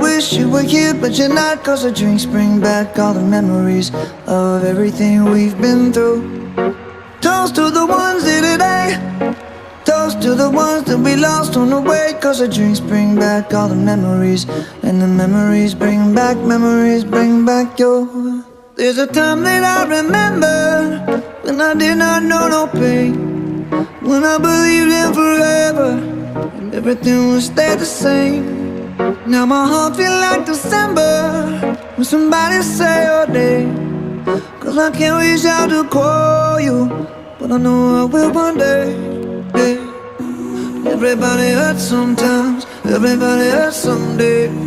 wish you were here, but you're not. Cause the drinks bring back all the memories of everything we've been through. Toast to the ones here today. Toast to the ones that we lost on the way. Cause the drinks bring back all the memories, and the memories bring back your. There's a time that I remember when I did not know no pain, when I believed in forever and everything would stay the same. Now my heart feel like December when somebody say your name. Cause I can't reach out to call you, but I know I will one day. Yeah. Everybody hurts sometimes, everybody hurts someday.